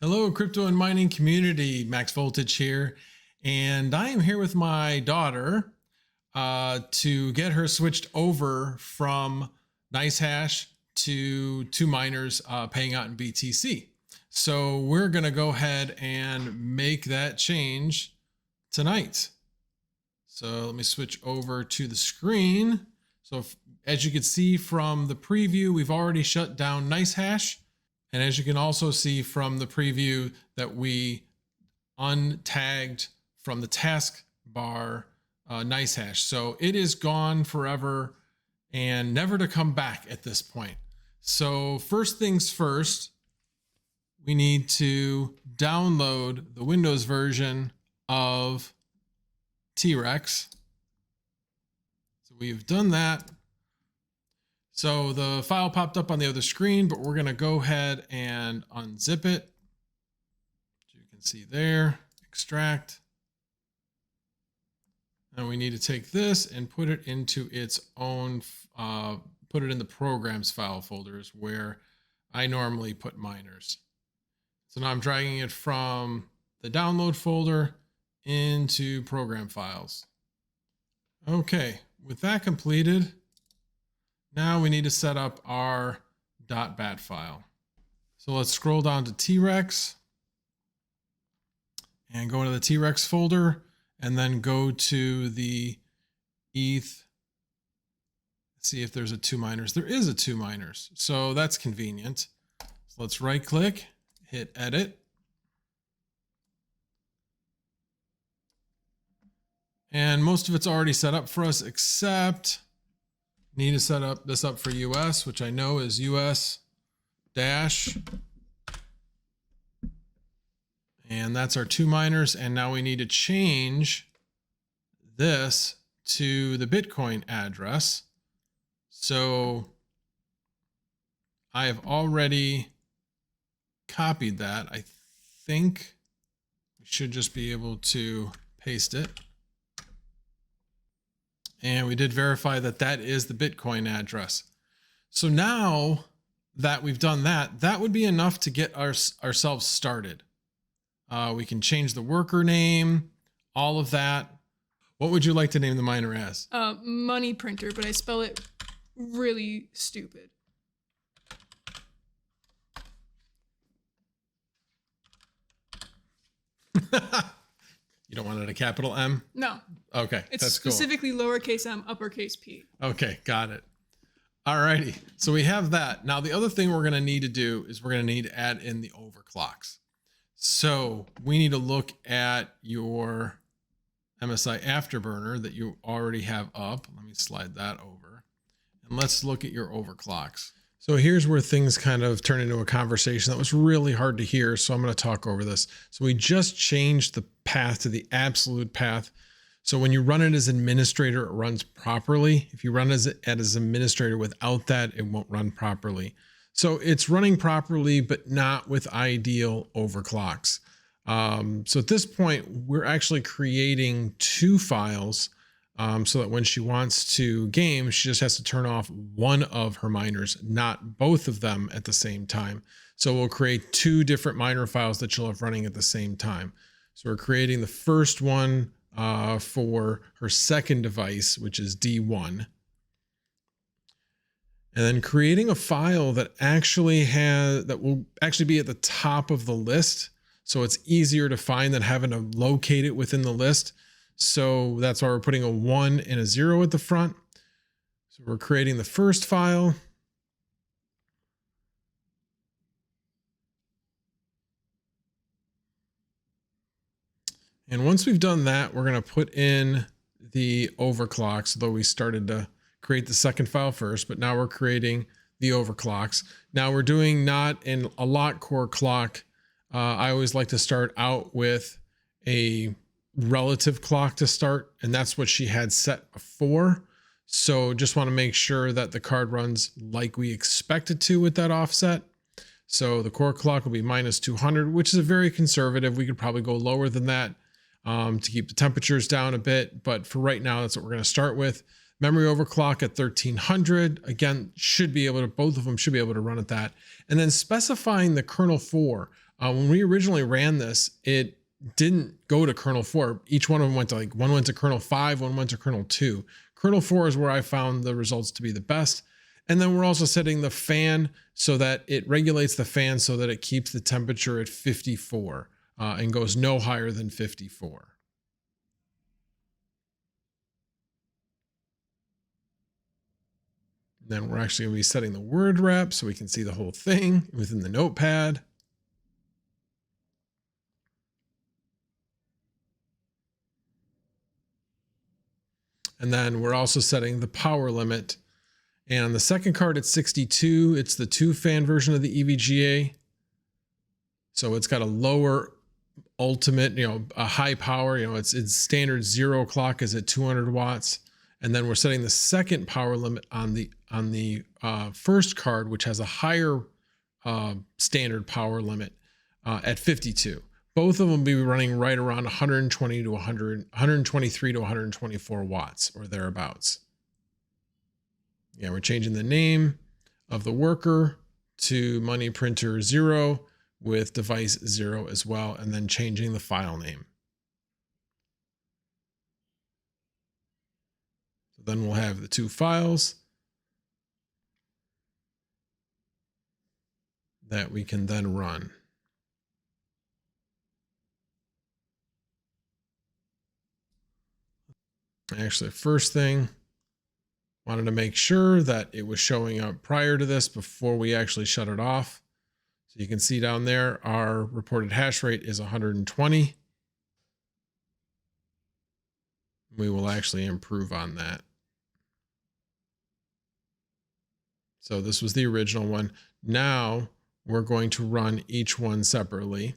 Hello, crypto and mining community. Max Voltage here, and I am here with my daughter to get her switched over from NiceHash to 2Miners paying out in BTC. So we're going to go ahead and make that change tonight. So let me switch over to the screen. So as you can see from the preview, we've already shut down NiceHash. And as you can also see from the preview that we untagged from the taskbar NiceHash. So it is gone forever and never to come back at this point. So first things first, we need to download the Windows version of TRex. So we've done that. So the file popped up on the other screen, but we're going to go ahead and unzip it. As you can see there, extract. And we need to take this and put it into its own, put it in the programs file folders where I normally put miners. So now I'm dragging it from the download folder into program files. Okay, with that completed, now we need to set up our .bat file. So let's scroll down to TRex and go into the TRex folder and then go to the ETH. See if there's a 2Miners. There is a 2Miners, so that's convenient. So let's right click, hit edit. And most of it's already set up for us, except need to set up this up for US, which I know is US dash. And that's our 2Miners. And now we need to change this to the Bitcoin address. So I have already copied that. I think we should just be able to paste it. And we did verify that that is the Bitcoin address. So now that we've done that, that would be enough to get ourselves started. We can change the worker name, all of that. What would you like to name the miner as? Money printer, but I spell it really stupid. You don't want it a capital M? No. Okay, it's that's cool. Specifically lowercase m, uppercase p. Okay, got it. All righty, so we have that. Now the other thing we're gonna need to do is we're gonna need to add in the overclocks. So we need to look at your MSI Afterburner that you already have up. Let me slide that over. And let's look at your overclocks. So here's where things kind of turn into a conversation that was really hard to hear. So I'm going to talk over this. So we just changed the path to the absolute path. So when you run it as administrator, it runs properly. If you run as administrator without that, it won't run properly. So it's running properly, but not with ideal overclocks. So at this point, we're actually creating two files so that when she wants to game, she just has to turn off one of her miners, not both of them at the same time. So we'll create two different miner files that she'll have running at the same time. So we're creating the first one for her second device, which is D1. And then creating a file that will actually be at the top of the list. So it's easier to find than having to locate it within the list. So that's why we're putting a 1 and a 0 at the front. So we're creating the first file. And once we've done that, we're going to put in the overclocks, though we started to create the second file first, but now we're creating the overclocks. Now we're doing not in a lot core clock. I always like to start out with a relative clock to start, and that's what she had set before. So just want to make sure that the card runs like we expect it to with that offset. So the core clock will be -200, which is a very conservative. We could probably go lower than that to keep the temperatures down a bit, but for right now, that's what we're going to start with. Memory overclock at 1300. Again, should be able to, both of them should be able to run at that. And then specifying the kernel 4. When we originally ran this, it didn't go to kernel 4. Each one of them went to one went to kernel 5, one went to kernel 2. Kernel 4 is where I found the results to be the best. And then we're also setting the fan so that it regulates the fan so that it keeps the temperature at 54 and goes no higher than 54. Then we're actually going to be setting the word wrap so we can see the whole thing within the notepad. And then we're also setting the power limit. And on the second card, it's 62. It's the 2-fan version of the EVGA. So it's got a lower ultimate, a high power, its standard 0 clock is at 200 watts. And then we're setting the second power limit on the first card, which has a higher standard power limit at 52. Both of them will be running right around 123 to 124 watts or thereabouts. Yeah, we're changing the name of the worker to money printer 0 with device 0 as well, and then changing the file name. So then we'll have the 2 files that we can then run. Actually, first thing, wanted to make sure that it was showing up prior to this before we actually shut it off. So you can see down there, our reported hash rate is 120. We will actually improve on that. So this was the original one. Now we're going to run each one separately.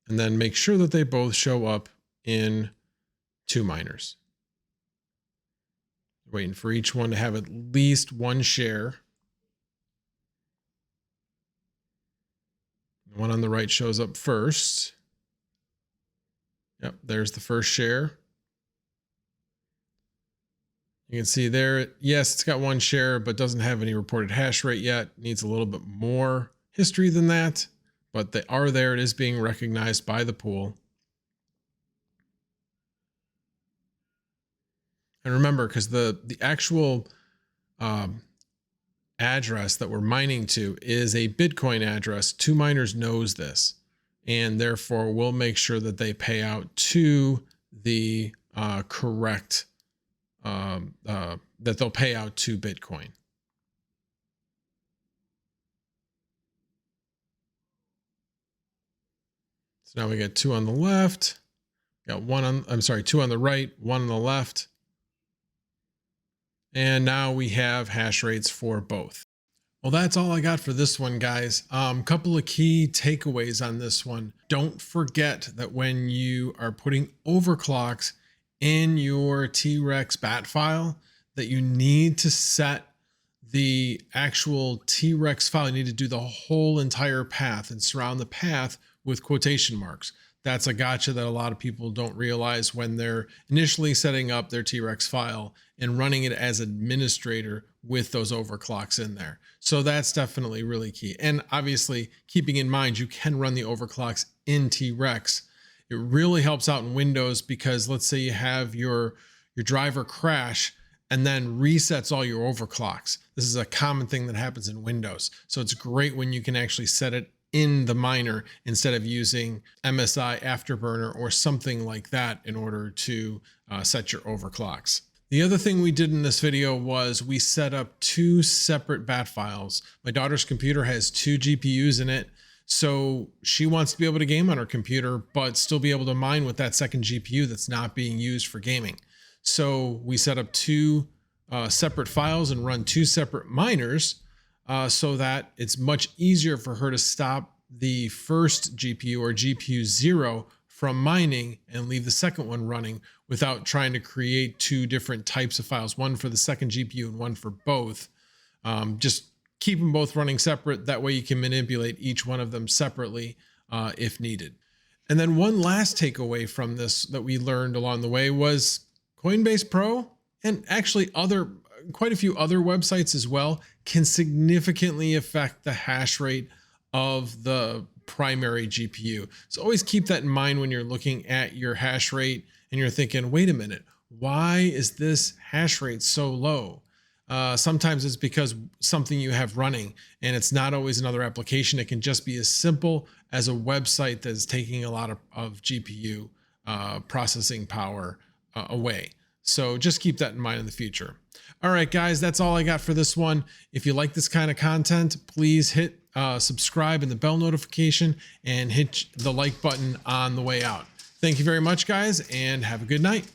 And then make sure that they both show up in 2Miners. Waiting for each one to have at least one share. The one on the right shows up first. Yep, there's the first share. You can see there, yes, it's got one share, but doesn't have any reported hash rate yet. Needs a little bit more history than that. But they are there. It is being recognized by the pool. And remember, because the actual address that we're mining to is a Bitcoin address, 2Miners knows this, and therefore we'll make sure that they pay out to the correct, that they'll pay out to Bitcoin. So now we got 2 on the left, got 2 on the right, 1 on the left. And now we have hash rates for both. Well, that's all I got for this one, guys. Couple of key takeaways on this one. Don't forget that when you are putting overclocks in your TRex bat file, that you need to set the actual TRex file. You need to do the whole entire path and surround the path with quotation marks. That's a gotcha that a lot of people don't realize when they're initially setting up their TRex file and running it as administrator with those overclocks in there. So that's definitely really key. And obviously keeping in mind, you can run the overclocks in TRex. It really helps out in Windows because let's say you have your driver crash and then resets all your overclocks. This is a common thing that happens in Windows. So it's great when you can actually set it in the miner instead of using MSI Afterburner or something like that in order to set your overclocks. The other thing we did in this video was we set up 2 separate bat files. My daughter's computer has 2 GPUs in it, so she wants to be able to game on her computer, but still be able to mine with that second GPU that's not being used for gaming. So we set up 2 separate files and run 2 separate miners so that it's much easier for her to stop the first GPU or GPU 0 from mining and leave the second one running without trying to create 2 different types of files, one for the second GPU and one for both. Just keep them both running separate. That way you can manipulate each one of them separately if needed. And then one last takeaway from this that we learned along the way was Coinbase Pro and actually quite a few other websites as well, can significantly affect the hash rate of the primary GPU. So always keep that in mind when you're looking at your hash rate and you're thinking, wait a minute, why is this hash rate so low? Sometimes it's because something you have running, and it's not always another application. It can just be as simple as a website that's taking a lot of GPU processing power away. So just keep that in mind in the future. All right, guys, that's all I got for this one. If you like this kind of content, please hit subscribe and the bell notification, and hit the like button on the way out. Thank you very much, guys, and have a good night.